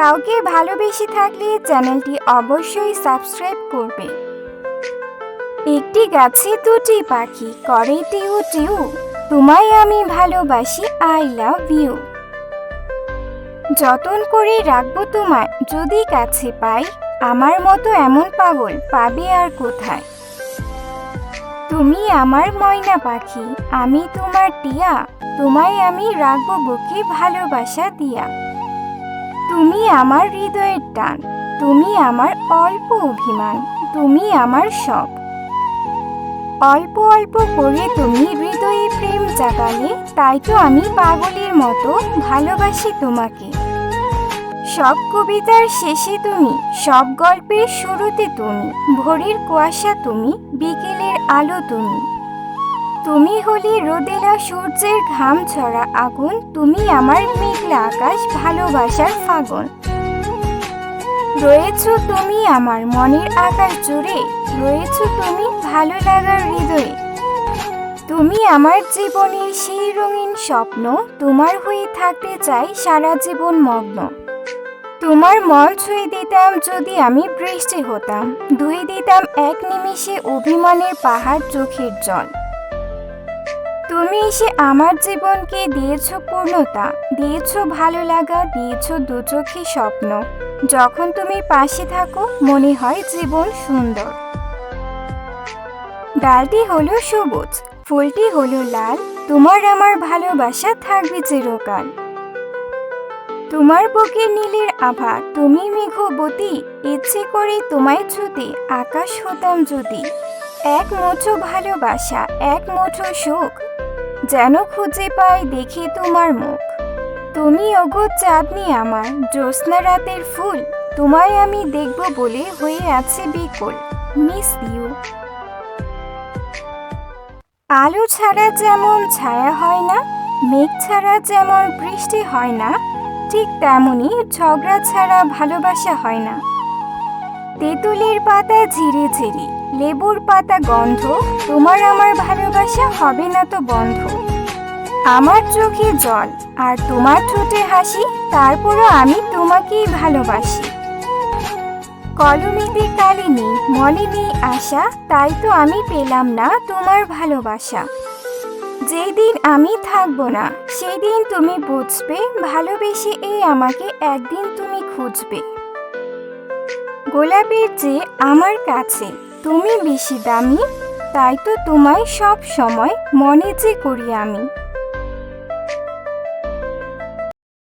কাউকে ভালোবেসে থাকলে চ্যানেলটি অবশ্যই সাবস্ক্রাইব করবে। একটি গাছে দুটি পাখি করে টিউ টিউ, তোমায় আমি ভালোবাসি, আই লাভ ইউ। যতন করে রাখবো তোমায়, যদি কাছে পাই, আমার মতো এমন পাগল পাবে আর কোথায়। তুমি আমার ময়না পাখি, আমি তোমার টিয়া, তোমায় আমি রাখবো বুকে ভালোবাসা দিয়া। তুমি আমার হৃদয়ের টান, তুমি আমার অল্প অভিমান, তুমি আমার সব। অল্প অল্প করে তুমি হৃদয়ে প্রেম জাগালে, তাই তো আমি পাগলের মতো ভালোবাসি তোমাকে। সব কবিতার শেষে তুমি, সব গল্পের শুরুতে তুমি, ভোরের কুয়াশা তুমি, বিকেলের আলো তুমি। তুমি হলে রোদেলা সূর্যের ঘাম ঝরা আগুন, তুমি আমার মেঘলা আকাশ ভালোবাসার ফাগুন। রয়েছো তুমি আমার মনের আকাশ জুড়ে, রয়েছো তুমি ভালো লাগার হৃদয়ে। তুমি আমার জীবনের সেই রঙিন স্বপ্ন, তোমার হয়ে থাকতে চাই সারা জীবন মগ্ন। তোমার মন ছুঁয়ে দিতাম যদি আমি বৃষ্টি হতাম, ধুয়ে দিতাম এক নিমিষে অভিমানের পাহাড় চোখের জল। তুমি এসে আমার জীবনকে দিয়েছো পূর্ণতা, দিয়েছো ভালো লাগা, দিয়েছো দু চোখে স্বপ্ন। যখন তুমি পাশে থাকো মনে হয় জীবন সুন্দর। ডালটি হলো সবুজ, ফুলটি হলো লাল, তোমার আমার ভালোবাসা থাকবে চিরকাল। তোমার বুকে নীলের আভা, তুমি মেঘবতী, ইচ্ছে করে তোমায় ছুতে আকাশ হতাম যদি। এক মুঠো ভালোবাসা, এক মুঠো সুখ, যেন খুঁজে পাই দেখে তোমার মুখ। তুমি ওগো চাঁদনি আমার, জ্যোৎস্না রাতের ফুল, তোমায় আমি দেখব বলে হয়ে আছে বিকল, মিস ইউ। আলো ছাড়া যেমন ছায়া হয় না, মেঘ ছাড়া যেমন বৃষ্টি হয় না, ঠিক তেমনি ঝগড়া ছাড়া ভালোবাসা হয় না। তেঁতুলের পাতা ঝিরে ঝিরি, লেবুর পাতা গন্ধ, তোমার আমার ভালোবাসা হবে না তো বন্ধ। আমার চোখে জল আর তোমার ঠোঁটে হাসি, তারপরও আমি তোমাকেই ভালোবাসি। কলমেতে কালি নেই, মনে নেই আশা, তাই তো আমি পেলাম না তোমার ভালোবাসা। যেদিন আমি থাকবো না, সেদিন তুমি বুঝবে, ভালোবেসে এই আমাকে একদিন তুমি খুঁজবে। গোলাপের চেয়ে আমার কাছে তুমি বেশি দামি, তাই তো তোমায় সব সময় মনে যে করি আমি।